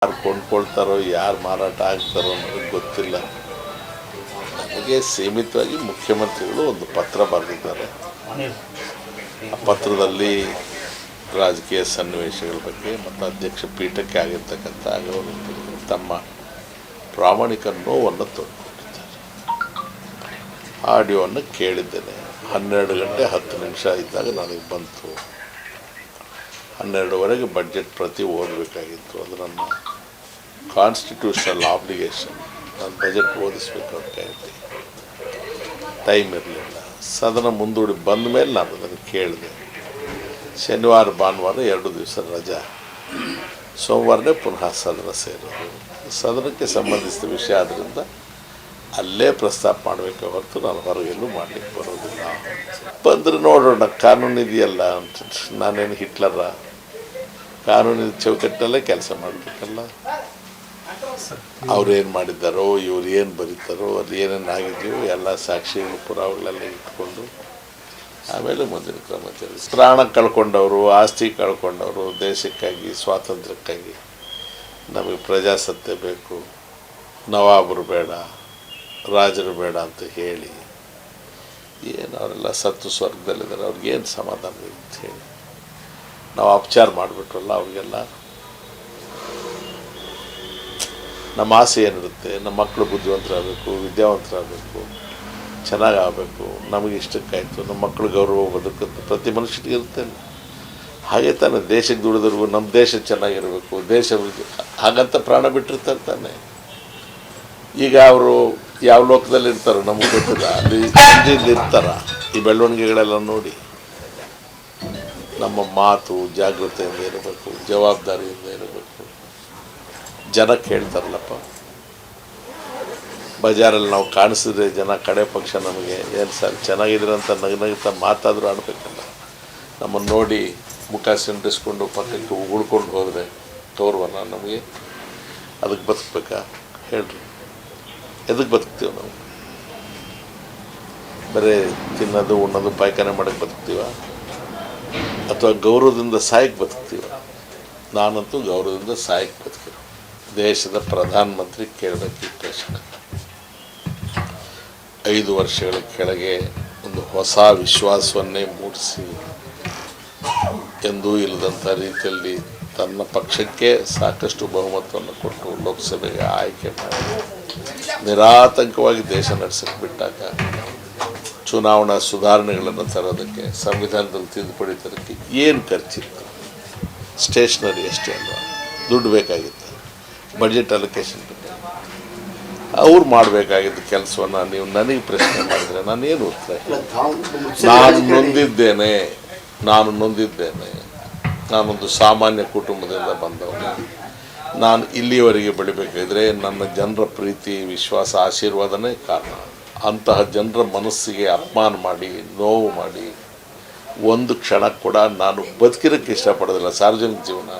ಯಾರು ಕೊಂಡ್ಕೊಳ್ತಾರೋ ಯಾರು ಮಾರಾಟ ಆಗ್ತಾರೋ ಅನ್ನೋದು ಗೊತ್ತಿಲ್ಲ. ನಮಗೆ ಸೀಮಿತವಾಗಿ ಮುಖ್ಯಮಂತ್ರಿಗಳು ಒಂದು ಪತ್ರ ಬರೆದಿದ್ದಾರೆ. ಆ ಪತ್ರದಲ್ಲಿ ರಾಜಕೀಯ ಸನ್ನಿವೇಶಗಳ ಬಗ್ಗೆ ಮತ್ತು ಅಧ್ಯಕ್ಷ ಪೀಠಕ್ಕೆ ಆಗಿರ್ತಕ್ಕಂಥ ಅಗೌರವ ತಮ್ಮ ಪ್ರಾಮಾಣಿಕ ನೋವನ್ನು ತೋರಿಕೊಂಡಿದ್ದಾರೆ. ಆಡಿಯೋವನ್ನು ಕೇಳಿದ್ದೇನೆ. 12 ಗಂಟೆ 10 ನಿಮಿಷ ಇದ್ದಾಗ ನನಗೆ ಬಂತು. 12ವರೆಗೆ ಬಡ್ಜೆಟ್ ಪ್ರತಿ ಓದಬೇಕಾಗಿತ್ತು. ಅದು ನನ್ನ ಕಾನ್ಸ್ಟಿಟ್ಯೂಷನಲ್ ಆಬ್ಲಿಗೇಷನ್. ನಾನು ಬಜೆಟ್ ಓದಿಸ್ಬೇಕಾಗಿ ಟೈಮ್ ಇರಲಿಲ್ಲ. ಸದನ ಮುಂದೂಡಿ ಬಂದ ಮೇಲೆ ನಾನು ಅದನ್ನು ಕೇಳಿದೆ. ಶನಿವಾರ ಭಾನುವಾರ 2 ದಿವಸ ರಜಾ. ಸೋಮವಾರನೇ ಪುನಃ ಸದನ ಸೇರೋದು. ಸದನಕ್ಕೆ ಸಂಬಂಧಿಸಿದ ವಿಷಯ ಆದ್ದರಿಂದ ಅಲ್ಲೇ ಪ್ರಸ್ತಾಪ ಮಾಡಬೇಕೆ ಹೊರತು ನಾನು ಹೊರಗೆಲ್ಲೂ ಮಾಡಲಿಕ್ಕೆ ಬರೋದಿಲ್ಲ. ಬಂದರೆ ನೋಡೋಣ, ಕಾನೂನು ಇದೆಯಲ್ಲ. ನಾನೇನು ಹಿಟ್ಲರ? ಕಾನೂನಿನ ಚೌಕಟ್ಟಲ್ಲೇ ಕೆಲಸ ಮಾಡಬೇಕಲ್ಲ. ಅವ್ರೇನು ಮಾಡಿದ್ದಾರೋ, ಇವ್ರು ಏನು ಬರೀತಾರೋ, ಅದು ಏನೇನು ಆಗಿದೆಯೋ ಎಲ್ಲ ಸಾಕ್ಷಿಗಳು ಪುರಾವೆಗಳೆಲ್ಲ ಇಟ್ಕೊಂಡು ಆಮೇಲೆ ಮುಂದಿನ ಕ್ರಮ ತಿಳಿಸಿ. ಪ್ರಾಣ ಕಳ್ಕೊಂಡವರು, ಆಸ್ತಿ ಕಳ್ಕೊಂಡವರು, ದೇಶಕ್ಕಾಗಿ ಸ್ವಾತಂತ್ರ್ಯಕ್ಕಾಗಿ ನಮಗೆ ಪ್ರಜಾಸತ್ತೆ ಬೇಕು, ನವಾಬರು ಬೇಡ, ರಾಜರು ಬೇಡ ಅಂತ ಹೇಳಿ ಏನು ಅವರೆಲ್ಲ ಸತ್ತು ಸ್ವರ್ಗದಲ್ಲಿದ್ದಾರೆ. ಅವ್ರಿಗೇನು ಸಮಾಧಾನ ಅಂತ ಹೇಳಿ ನಾವು ಅಪಚಾರ ಮಾಡಿಬಿಟ್ರಲ್ಲ ಅವ್ರಿಗೆಲ್ಲ. ನಮ್ಮ ಆಸೆ ಏನಿರುತ್ತೆ, ನಮ್ಮ ಮಕ್ಕಳು ಬುದ್ಧಿವಂತರಾಗಬೇಕು, ವಿದ್ಯಾವಂತರಾಗಬೇಕು, ಚೆನ್ನಾಗಾಗಬೇಕು, ನಮಗೆ ಇಷ್ಟಕ್ಕಾಯಿತು, ನಮ್ಮ ಮಕ್ಕಳು ಗೌರವ ಬದುಕುತ್ತೆ ಪ್ರತಿ ಮನುಷ್ಯನಿಗೆ ಇರುತ್ತೆ. ಹಾಗೆ ತಾನೆ ದೇಶಕ್ಕೆ ದುಡಿದ್ರಿಗೂ ನಮ್ಮ ದೇಶ ಚೆನ್ನಾಗಿರಬೇಕು, ದೇಶ ಹಾಗಂತ ಪ್ರಾಣ ಬಿಟ್ಟಿರ್ತಾರೆ ತಾನೆ. ಈಗ ಅವರು ಯಾವ ಲೋಕದಲ್ಲಿ ಇರ್ತಾರೋ ನಮಗೆ ಗೊತ್ತಿಲ್ಲ. ಅಲ್ಲಿ ಇರ್ತಾರ. ಈ ಬೆಳವಣಿಗೆಗಳೆಲ್ಲ ನೋಡಿ ನಮ್ಮ ಮಾತು ಜಾಗೃತೆಯಿಂದ ಇರಬೇಕು, ಜವಾಬ್ದಾರಿಯಿಂದ ಇರಬೇಕು. ಜನ ಕೇಳ್ತಾರಲ್ಲಪ್ಪ, ಬಜಾರಲ್ಲಿ ನಾವು ಕಾಣಿಸಿದ್ರೆ ಜನ ಕಡೆ ಪಕ್ಷ ನಮಗೆ ಏನು ಸರ್ ಚೆನ್ನಾಗಿದ್ರೆ ಅಂತ ನಗನಗ್ತಾ ಮಾತಾದರೂ ಆಡಬೇಕಲ್ಲ. ನಮ್ಮನ್ನು ನೋಡಿ ಮುಖ ಸಿಂಡಿಸ್ಕೊಂಡು ಪಕ್ಕಕ್ಕೆ ಉಳ್ಕೊಂಡು ಹೋದರೆ ತೋರ್ವನ ನಮಗೆ? ಅದಕ್ಕೆ ಬದುಕಬೇಕಾ ಹೇಳ್ರಿ? ಎದಕ್ಕೆ ಬದುಕ್ತೀವಿ ನಾವು? ಬರೀ ತಿನ್ನೋದು ಉಣ್ಣೋದು ಪಾಯ್ಖಾನೆ ಮಾಡೋಕ್ಕೆ ಬದುಕ್ತೀವ ಅಥವಾ ಗೌರವದಿಂದ ಸಾಯಕ್ಕೆ ಬದುಕ್ತೀವ? ನಾನಂತೂ ಗೌರವದಿಂದ ಸಾಯಕ್ಕೆ ಬದುಕಿರೋ. ದೇಶದ ಪ್ರಧಾನಮಂತ್ರಿ ಕೇಳಬೇಕು ಈ ಪ್ರಶ್ನೆ. 5 ವರ್ಷಗಳ ಕೆಳಗೆ ಒಂದು ಹೊಸ ವಿಶ್ವಾಸವನ್ನೇ ಮೂಡಿಸಿ ಎಂದೂ ಇಲ್ಲದಂಥ ರೀತಿಯಲ್ಲಿ ತನ್ನ ಪಕ್ಷಕ್ಕೆ ಸಾಕಷ್ಟು ಬಹುಮತವನ್ನು ಕೊಟ್ಟು ಲೋಕಸಭೆಗೆ ಆಯ್ಕೆ ಮಾಡಿ ನಿರಾತಂಕವಾಗಿ ದೇಶ ನಡೆಸಕ್ಕೆ ಬಿಟ್ಟಾಗ ಚುನಾವಣಾ ಸುಧಾರಣೆಗಳನ್ನು ತರೋದಕ್ಕೆ, ಸಂವಿಧಾನದಲ್ಲಿ ತಿದ್ದುಪಡಿ ತರೋಕ್ಕೆ ಏನು ಖರ್ಚಿತ್ತು? ಸ್ಟೇಷನರಿ ಅಷ್ಟೇ ಅಲ್ವಾ? ದುಡ್ಡು ಬೇಕಾಗಿತ್ತು, ಬಡ್ಜೆಟ್ ಅಲೋಕೇಶನ್ ಬೇಕಾಗಿತ್ತು. ಅವ್ರು ಮಾಡಬೇಕಾಗಿದ್ದ ಕೆಲಸವನ್ನು ನೀವು ನನಗೆ ಪ್ರಶ್ನೆ ಮಾಡಿದರೆ ನಾನೇನು ಉತ್ತರ? ನಾನು ನೊಂದಿದ್ದೇನೆ. ನಾನೊಂದು ಸಾಮಾನ್ಯ ಕುಟುಂಬದಿಂದ ಬಂದವನು. ನಾನು ಇಲ್ಲಿಯವರೆಗೆ ಬೆಳಿಬೇಕಾದ್ರೆ ನನ್ನ ಜನರ ಪ್ರೀತಿ, ವಿಶ್ವಾಸ, ಆಶೀರ್ವಾದನೇ ಕಾರಣ. ಅಂತಹ ಜನರ ಮನಸ್ಸಿಗೆ ಅಪಮಾನ ಮಾಡಿ, ನೋವು ಮಾಡಿ ಒಂದು ಕ್ಷಣ ಕೂಡ ನಾನು ಬದುಕಿರೋಕ್ಕೆ ಇಷ್ಟಪಡೋದಿಲ್ಲ. ಸಾರ್ವಜನಿಕ ಜೀವನ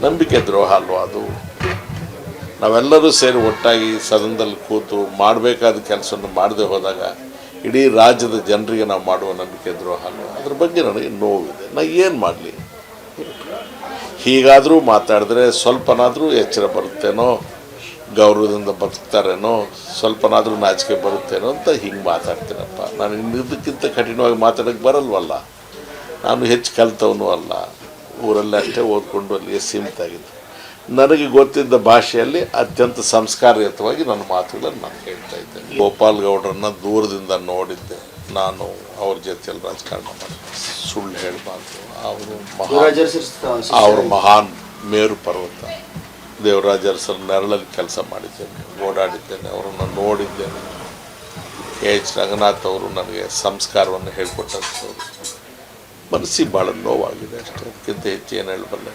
ನಂಬಿಕೆ ದ್ರೋಹ ಅಲ್ವಾ ಅದು? ನಾವೆಲ್ಲರೂ ಸೇರಿ ಒಟ್ಟಾಗಿ ಸದನದಲ್ಲಿ ಕೂತು ಮಾಡಬೇಕಾದ ಕೆಲಸವನ್ನು ಮಾಡದೆ ಹೋದಾಗ ಇಡೀ ರಾಜ್ಯದ ಜನರಿಗೆ ನಾವು ಮಾಡುವ ನಂಬಿಕೆ ದ್ರೋಹ ಅಲ್ವಾ? ಅದ್ರ ಬಗ್ಗೆ ನನಗೆ ನೋವಿದೆ. ನಾನು ಏನು ಮಾಡಲಿ? ಹೀಗಾದರೂ ಮಾತಾಡಿದ್ರೆ ಸ್ವಲ್ಪನಾದರೂ ಎಚ್ಚರ ಬರುತ್ತೇನೋ, ಗೌರವದಿಂದ ಬದುಕ್ತಾರೇನೋ, ಸ್ವಲ್ಪನಾದರೂ ನಾಚಿಕೆ ಬರುತ್ತೇನೋ ಅಂತ ಹಿಂಗೆ ಮಾತಾಡ್ತೀನಪ್ಪ. ನಾನು ಇದಕ್ಕಿಂತ ಕಠಿಣವಾಗಿ ಮಾತಾಡೋಕ್ಕೆ ಬರಲ್ವಲ್ಲ. ನಾನು ಹೆಚ್ಚು ಕಲಿತವನು ಅಲ್ಲ. ಊರಲ್ಲೇ ಅಷ್ಟೇ ಓದ್ಕೊಂಡು ಅಲ್ಲಿಗೆ ಸೀಮಿತ ಆಗಿದ್ದು. ನನಗೆ ಗೊತ್ತಿದ್ದ ಭಾಷೆಯಲ್ಲಿ ಅತ್ಯಂತ ಸಂಸ್ಕಾರಯುತವಾಗಿ ನನ್ನ ಮಾತುಗಳನ್ನು ನಾನು ಹೇಳ್ತಾ ಇದ್ದೇನೆ. ಗೋಪಾಲ್ ಗೌಡರನ್ನ ದೂರದಿಂದ ನೋಡಿದ್ದೆ ನಾನು. ಅವ್ರ ಜೊತೆಯಲ್ಲಿ ರಾಜಕಾರಣ ಮಾಡಿದ್ದೆ. ಸುಳ್ಳು ಹೇಳಬಾರ್ದು. ಅವರು ಮಹಾನ್ ಮೇರು ಪರ್ವತ. ದೇವರಾಜ ಅರಸರ ನೆರಳಲ್ಲಿ ಕೆಲಸ ಮಾಡಿದ್ದೇನೆ, ಓಡಾಡಿದ್ದೇನೆ, ಅವರನ್ನು ನೋಡಿದ್ದೇನೆ. H. ರಂಗನಾಥ್ ಅವರು ನನಗೆ ಸಂಸ್ಕಾರವನ್ನು ಹೇಳಿಕೊಟ್ಟಂಥವ್ರು. ಮನಸ್ಸಿಗೆ ಭಾಳ ನೋವಾಗಿದೆ ಅಷ್ಟೇ, ಅದಕ್ಕಿಂತ ಹೆಚ್ಚು ಏನು ಹೇಳಬಲ್ಲೆ.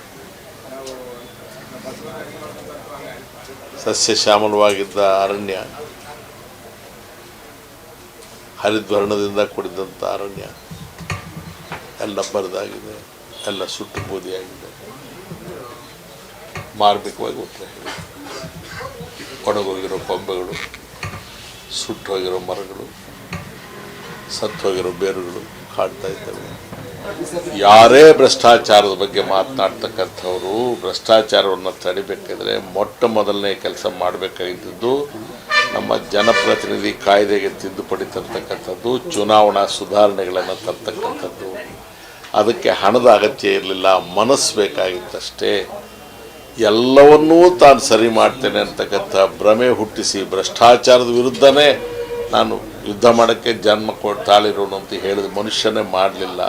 ಸಸ್ಯ ಶ್ಯಾಮಲವಾಗಿದ್ದ ಅರಣ್ಯ, ಹರಿದ್ವರ್ಣದಿಂದ ಕೂಡಿದಂಥ ಅರಣ್ಯ ಎಲ್ಲ ಬರದಾಗಿದೆ, ಎಲ್ಲ ಸುಟ್ಟು ಬೂದಿಯಾಗಿದೆ. ಮಾರ್ಮಿಕವಾಗಿ ಉತ್ತರ ಹೇಳಿ. ಒಣಗೋಗಿರೋ ಕೊಂಬೆಗಳು, ಸುಟ್ಟು ಹೋಗಿರೋ ಮರಗಳು, ಸತ್ತು ಹೋಗಿರೋ ಬೇರುಗಳು ಕಾಡ್ತಾ ಇದ್ದಾವೆ. ಯಾರೇ ಭ್ರಷ್ಟಾಚಾರದ ಬಗ್ಗೆ ಮಾತನಾಡ್ತಕ್ಕಂಥವ್ರು ಭ್ರಷ್ಟಾಚಾರವನ್ನು ತಡಿಬೇಕಾದ್ರೆ ಮೊಟ್ಟ ಮೊದಲನೇ ಕೆಲಸ ಮಾಡಬೇಕಾಗಿದ್ದು ನಮ್ಮ ಜನಪ್ರತಿನಿಧಿ ಕಾಯ್ದೆಗೆ ತಿದ್ದುಪಡಿ ತರ್ತಕ್ಕಂಥದ್ದು, ಚುನಾವಣಾ ಸುಧಾರಣೆಗಳನ್ನು ತರ್ತಕ್ಕಂಥದ್ದು. ಅದಕ್ಕೆ ಹಣದ ಅಗತ್ಯ ಇರಲಿಲ್ಲ, ಮನಸ್ಸು ಬೇಕಾಗಿತ್ತಷ್ಟೇ. ಎಲ್ಲವನ್ನೂ ತಾನು ಸರಿ ಮಾಡ್ತೇನೆ ಅಂತಕ್ಕಂಥ ಭ್ರಮೆ ಹುಟ್ಟಿಸಿ ಭ್ರಷ್ಟಾಚಾರದ ವಿರುದ್ಧನೇ ನಾನು ಯುದ್ಧ ಮಾಡೋಕ್ಕೆ ಜನ್ಮ ತಾಳಿರೋನು ಅಂತ ಹೇಳಿದ ಮನುಷ್ಯನೇ ಮಾಡಲಿಲ್ಲ.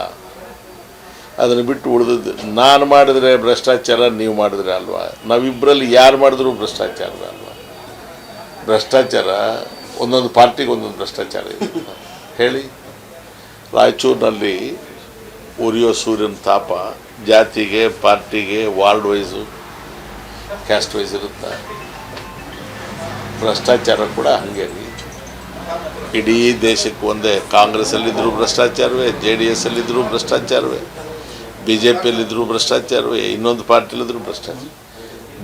ಅದನ್ನು ಬಿಟ್ಟು ಉಳಿದದ್ದು ನಾನು ಮಾಡಿದರೆ ಭ್ರಷ್ಟಾಚಾರ, ನೀವು ಮಾಡಿದ್ರೆ ಅಲ್ವಾ? ನಾವಿಬ್ಬರಲ್ಲಿ ಯಾರು ಮಾಡಿದ್ರು ಭ್ರಷ್ಟಾಚಾರದ ಅಲ್ವಾ? ಭ್ರಷ್ಟಾಚಾರ ಒಂದೊಂದು ಪಾರ್ಟಿಗೆ ಒಂದೊಂದು ಭ್ರಷ್ಟಾಚಾರ ಇದೆ ಹೇಳಿ. ರಾಯಚೂರಿನಲ್ಲಿ ಉರಿಯೋ ಸೂರ್ಯನ ತಾಪ ಜಾತಿಗೆ, ಪಾರ್ಟಿಗೆ, ವಾರ್ಡ್ ವೈಸು, ಕ್ಯಾಸ್ಟ್ ವೈಸ್ ಇರುತ್ತೆ. ಭ್ರಷ್ಟಾಚಾರ ಕೂಡ ಹಾಗೆ. ಇಡೀ ದೇಶಕ್ಕೆ ಒಂದೇ, ಕಾಂಗ್ರೆಸ್ಸಲ್ಲಿದ್ದರೂ ಭ್ರಷ್ಟಾಚಾರವೇ, JDS ಅಲ್ಲಿದ್ದರೂ ಭ್ರಷ್ಟಾಚಾರವೇ, BJPಯಲ್ಲಿದ್ದರೂ ಭ್ರಷ್ಟಾಚಾರವೇ, ಇನ್ನೊಂದು ಪಾರ್ಟಿಲಿದ್ದರೂ ಭ್ರಷ್ಟಾಚಾರ.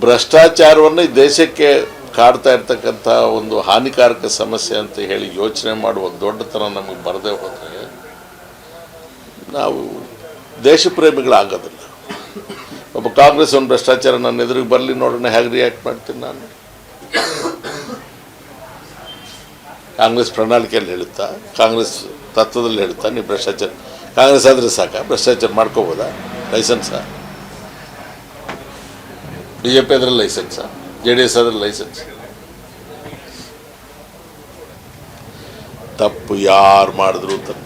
ಭ್ರಷ್ಟಾಚಾರವನ್ನು ಈ ದೇಶಕ್ಕೆ ಕಾಡ್ತಾ ಇರ್ತಕ್ಕಂಥ ಒಂದು ಹಾನಿಕಾರಕ ಸಮಸ್ಯೆ ಅಂತ ಹೇಳಿ ಯೋಚನೆ ಮಾಡುವ ದೊಡ್ಡತನ ನಮಗೆ ಬರದೇ ಹೋದರೆ ನಾವು ದೇಶ ಪ್ರೇಮಿಗಳಾಗೋದಿಲ್ಲ. ಒಬ್ಬ ಕಾಂಗ್ರೆಸ್ ಒಂದು ಭ್ರಷ್ಟಾಚಾರ ನನ್ನ ಎದುರಿಗೆ ಬರಲಿ ನೋಡೋಣ ಹೇಗೆ ರಿಯಾಕ್ಟ್ ಮಾಡ್ತೀನಿ ನಾನು. ಕಾಂಗ್ರೆಸ್ ಪ್ರಣಾಳಿಕೆಯಲ್ಲಿ ಹೇಳುತ್ತಾ, ಕಾಂಗ್ರೆಸ್ ತತ್ವದಲ್ಲಿ ಹೇಳುತ್ತಾ ನೀವು ಭ್ರಷ್ಟಾಚಾರ, ಕಾಂಗ್ರೆಸ್ ಆದರೆ ಸಾಕ ಭ್ರಷ್ಟಾಚಾರ ಮಾಡ್ಕೋಬೋದಾ? ಲೈಸೆನ್ಸಾ? BJP ಆದರೆ ಲೈಸೆನ್ಸಾ? JDS ಆದರೆ ಲೈಸೆನ್ಸ್? ತಪ್ಪು ಯಾರು ಮಾಡಿದ್ರು ತಪ್ಪು.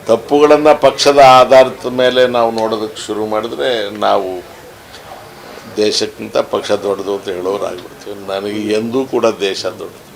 ತಪ್ಪುಗಳನ್ನು ಪಕ್ಷದ ಆಧಾರದ ಮೇಲೆ ನಾವು ನೋಡೋದಕ್ಕೆ ಶುರು ಮಾಡಿದ್ರೆ ನಾವು ದೇಶಕ್ಕಿಂತ ಪಕ್ಷ ದೊಡ್ಡದು ಅಂತ ಹೇಳೋರಾಗ್ಬಿಡ್ತೀವಿ. ನನಗೆ ಎಂದೂ ಕೂಡ ದೇಶ ದೊಡ್ಡದು.